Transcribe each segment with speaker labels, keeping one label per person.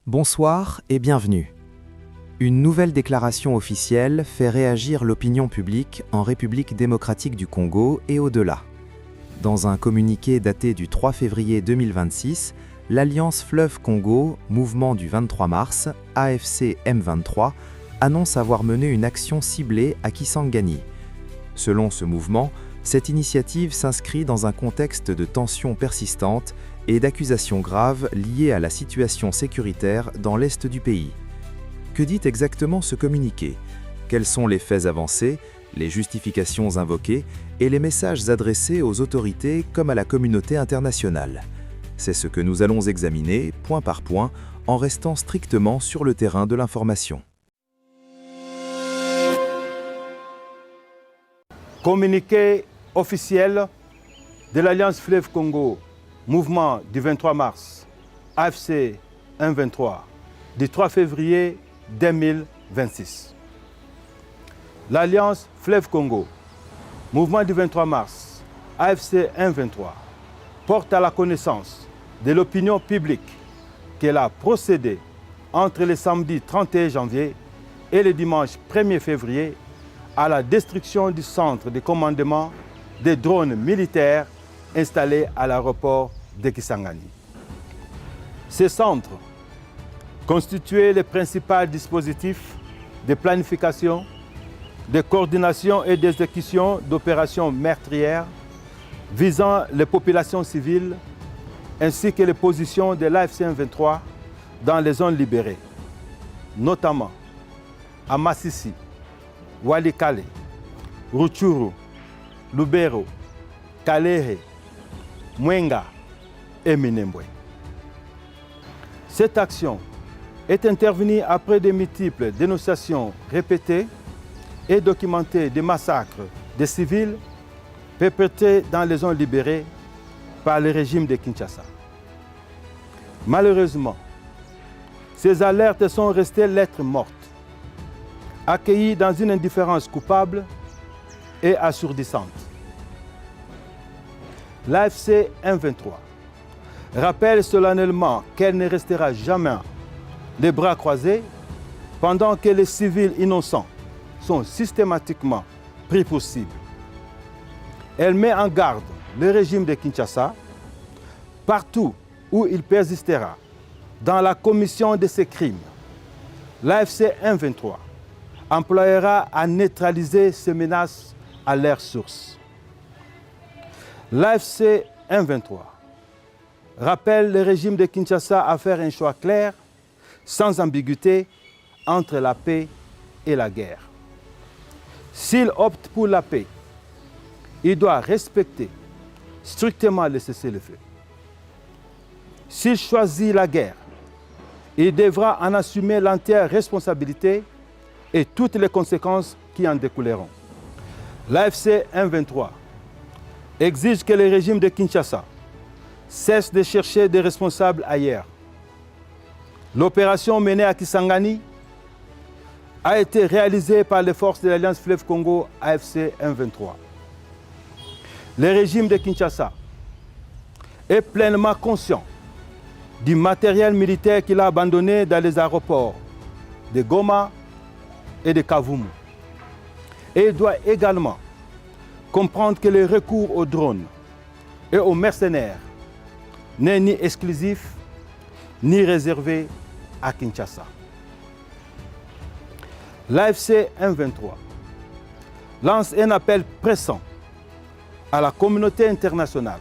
Speaker 1: Bonsoir et bienvenue. Une nouvelle déclaration officielle fait réagir l'opinion publique en République démocratique du Congo et au-delà. Dans un communiqué daté du 3 février 2026, l'Alliance Fleuve Congo, mouvement du 23 mars, AFC M23, annonce avoir mené une action ciblée à Kisangani. Selon ce mouvement, cette initiative s'inscrit dans un contexte de tensions persistantes et d'accusations graves liées à la situation sécuritaire dans l'est du pays. Que dit exactement ce communiqué? Quels sont les faits avancés, les justifications invoquées et les messages adressés aux autorités comme à la communauté internationale? C'est ce que nous allons examiner, point par point, en restant strictement sur le terrain de l'information.
Speaker 2: Communiqué officiel de l'Alliance Fleuve Congo, mouvement du 23 mars, AFC M23, du 3 février 2026. L'Alliance Fleuve Congo, mouvement du 23 mars, AFC M23, porte à la connaissance de l'opinion publique qu'elle a procédé entre le samedi 31 janvier et le dimanche 1er février à la destruction du centre de commandement des drones militaires installés à l'aéroport de Kisangani. Ce centre constituait le principal dispositif de planification, de coordination et d'exécution d'opérations meurtrières visant les populations civiles ainsi que les positions de l'AFC M23 dans les zones libérées, notamment à Masisi, Walikale, Rutshuru, Lubero, Kalehe, Mwenga et Minembwe. Cette action est intervenue après de multiples dénonciations répétées et documentées de massacres de civils perpétrés dans les zones libérées par le régime de Kinshasa. Malheureusement, ces alertes sont restées lettres mortes, accueillies dans une indifférence coupable et assourdissante. L'AFC M23 rappelle solennellement qu'elle ne restera jamais les bras croisés pendant que les civils innocents sont systématiquement pris pour cible. Elle met en garde le régime de Kinshasa partout où il persistera dans la commission de ces crimes. L'AFC M23 employera à neutraliser ces menaces à leur source. L'AFC M23 rappelle le régime de Kinshasa à faire un choix clair, sans ambiguïté, entre la paix et la guerre. S'il opte pour la paix, il doit respecter strictement le cessez-le-feu. S'il choisit la guerre, il devra en assumer l'entière responsabilité et toutes les conséquences qui en découleront. L'AFC M23 exige que le régime de Kinshasa cesse de chercher des responsables ailleurs. L'opération menée à Kisangani a été réalisée par les forces de l'Alliance Fleuve Congo AFC M23. Le régime de Kinshasa est pleinement conscient du matériel militaire qu'il a abandonné dans les aéroports de Goma et de Kavumu. Et il doit également comprendre que le recours aux drones et aux mercenaires n'est ni exclusif ni réservé à Kinshasa. L'AFC M23 lance un appel pressant à la communauté internationale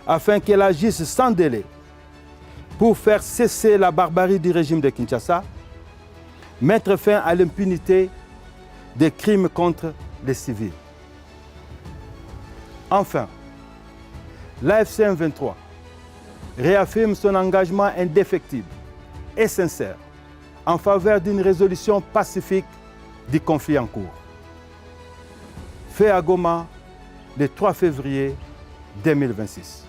Speaker 2: afin qu'elle agisse sans délai pour faire cesser la barbarie du régime de Kinshasa, mettre fin à l'impunité des crimes contre les civils. Enfin, l'AFC M23 réaffirme son engagement indéfectible et sincère en faveur d'une résolution pacifique du conflit en cours. Fait à Goma le 3 février 2026.